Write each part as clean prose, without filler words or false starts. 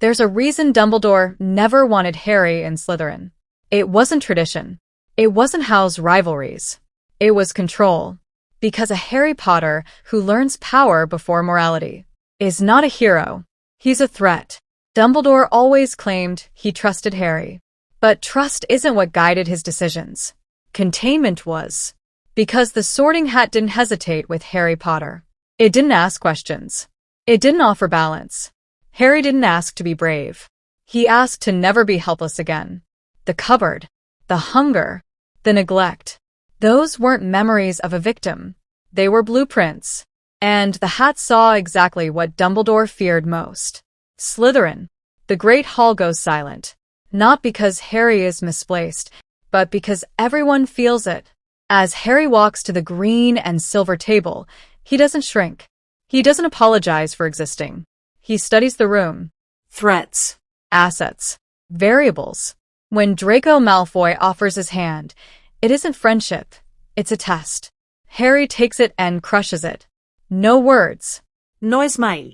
There's a reason Dumbledore never wanted Harry in Slytherin. It wasn't tradition. It wasn't house rivalries. It was control. Because a Harry Potter who learns power before morality is not a hero. He's a threat. Dumbledore always claimed he trusted Harry. But trust isn't what guided his decisions. Containment was. Because the Sorting Hat didn't hesitate with Harry Potter. It didn't ask questions. It didn't offer balance. Harry didn't ask to be brave. He asked to never be helpless again. The cupboard, the hunger, the neglect. Those weren't memories of a victim. They were blueprints. And the hat saw exactly what Dumbledore feared most. Slytherin. The Great Hall goes silent. Not because Harry is misplaced, but because everyone feels it. As Harry walks to the green and silver table, he doesn't shrink. He doesn't apologize for existing. He studies the room. Threats. Assets. Variables. When Draco Malfoy offers his hand, it isn't friendship. It's a test. Harry takes it and crushes it. No words. No smile.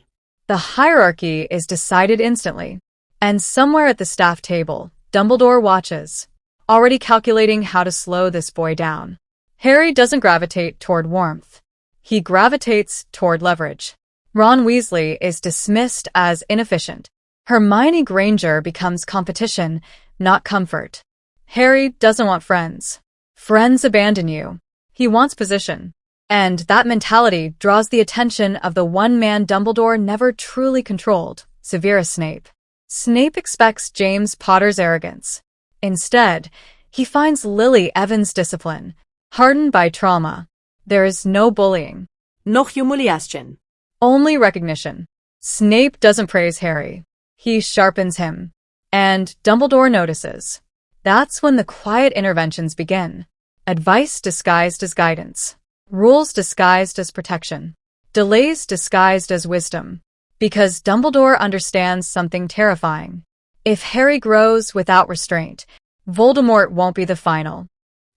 The hierarchy is decided instantly. And somewhere at the staff table, Dumbledore watches, already calculating how to slow this boy down. Harry doesn't gravitate toward warmth. He gravitates toward leverage. Ron Weasley is dismissed as inefficient. Hermione Granger becomes competition, not comfort. Harry doesn't want friends. Friends abandon you. He wants position. And that mentality draws the attention of the one man Dumbledore never truly controlled, Severus Snape. Snape expects James Potter's arrogance. Instead, he finds Lily Evans' discipline, hardened by trauma. There is no bullying. No humiliation. Only recognition. Snape doesn't praise Harry. He sharpens him. And Dumbledore notices. That's when the quiet interventions begin. Advice disguised as guidance. Rules disguised as protection. Delays disguised as wisdom. Because Dumbledore understands something terrifying. If Harry grows without restraint, Voldemort won't be the final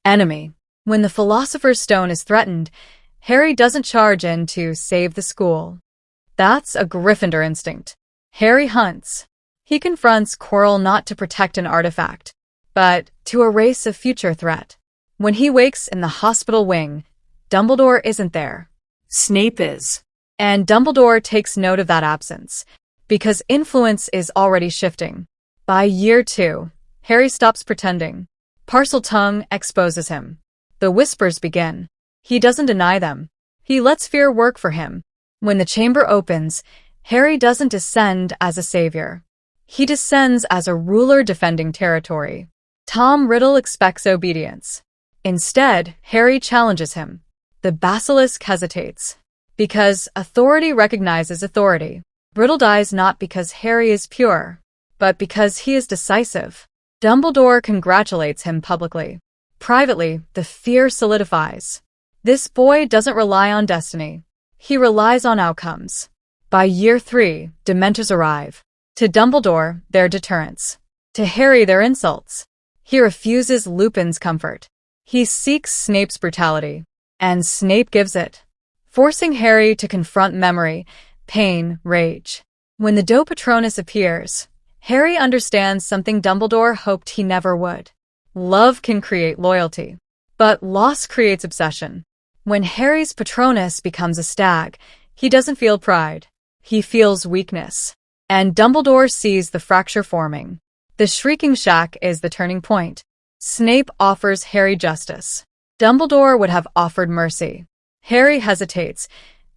enemy. When the Philosopher's Stone is threatened, Harry doesn't charge in to save the school. That's a Gryffindor instinct. Harry hunts. He confronts Quirrell not to protect an artifact, but to erase a future threat. When he wakes in the hospital wing, Dumbledore isn't there. Snape is. And Dumbledore takes note of that absence, because influence is already shifting. By year 2, Harry stops pretending. Parseltongue exposes him. The whispers begin. He doesn't deny them. He lets fear work for him. When the chamber opens, Harry doesn't descend as a savior. He descends as a ruler defending territory. Tom Riddle expects obedience. Instead, Harry challenges him. The basilisk hesitates. Because authority recognizes authority. Riddle dies not because Harry is pure, but because he is decisive. Dumbledore congratulates him publicly. Privately, the fear solidifies. This boy doesn't rely on destiny. He relies on outcomes. By year 3, Dementors arrive. To Dumbledore, they're deterrents. To Harry, they're insults. He refuses Lupin's comfort. He seeks Snape's brutality. And Snape gives it, forcing Harry to confront memory, pain, rage. When the Do Patronus appears, Harry understands something Dumbledore hoped he never would. Love can create loyalty, but loss creates obsession. When Harry's Patronus becomes a stag, he doesn't feel pride. He feels weakness. And Dumbledore sees the fracture forming. The Shrieking Shack is the turning point. Snape offers Harry justice. Dumbledore would have offered mercy. Harry hesitates,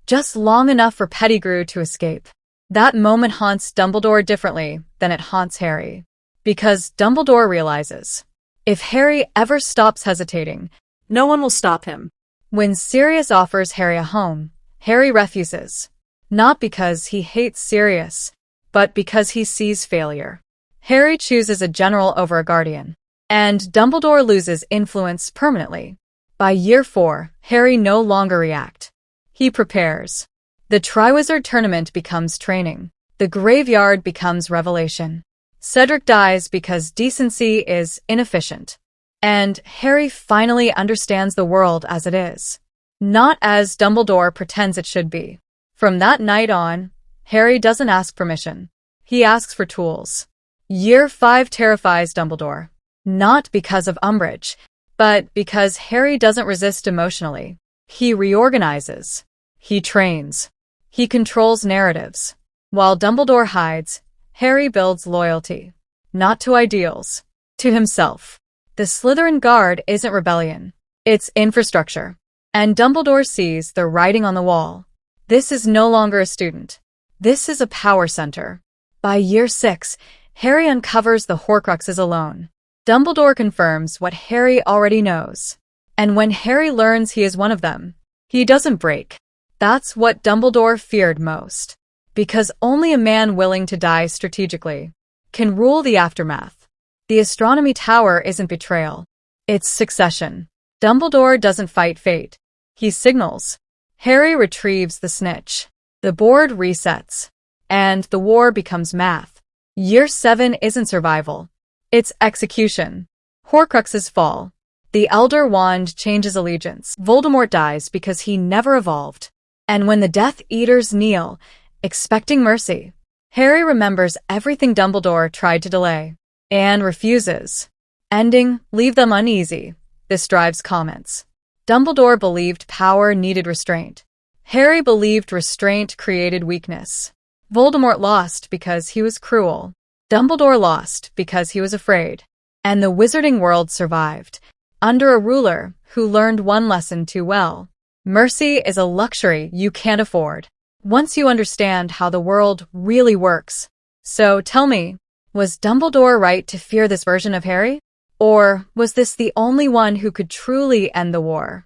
just long enough for Pettigrew to escape. That moment haunts Dumbledore differently than it haunts Harry. Because Dumbledore realizes, if Harry ever stops hesitating, no one will stop him. When Sirius offers Harry a home, Harry refuses. Not because he hates Sirius, but because he sees failure. Harry chooses a general over a guardian. And Dumbledore loses influence permanently. By year 4, Harry no longer reacts. He prepares. The Triwizard Tournament becomes training. The graveyard becomes revelation. Cedric dies because decency is inefficient. And Harry finally understands the world as it is. Not as Dumbledore pretends it should be. From that night on, Harry doesn't ask permission. He asks for tools. Year 5 terrifies Dumbledore. Not because of Umbridge, but because Harry doesn't resist emotionally. He reorganizes. He trains. He controls narratives. While Dumbledore hides, Harry builds loyalty. Not to ideals. To himself. The Slytherin Guard isn't rebellion. It's infrastructure. And Dumbledore sees the writing on the wall. This is no longer a student. This is a power center. By year 6, Harry uncovers the Horcruxes alone. Dumbledore confirms what Harry already knows. And when Harry learns he is one of them, he doesn't break. That's what Dumbledore feared most. Because only a man willing to die strategically can rule the aftermath. The astronomy tower isn't betrayal. It's succession. Dumbledore doesn't fight fate. He signals. Harry retrieves the snitch. The board resets. And the war becomes math. Year 7 isn't survival. It's execution. Horcruxes fall. The Elder Wand changes allegiance. Voldemort dies because he never evolved. And when the Death Eaters kneel, expecting mercy, Harry remembers everything Dumbledore tried to delay. And refuses. Ending, leave them uneasy. This drives comments. Dumbledore believed power needed restraint. Harry believed restraint created weakness. Voldemort lost because he was cruel. Dumbledore lost because he was afraid. And the wizarding world survived, under a ruler who learned one lesson too well. Mercy is a luxury you can't afford, once you understand how the world really works. So tell me, was Dumbledore right to fear this version of Harry? Or was this the only one who could truly end the war?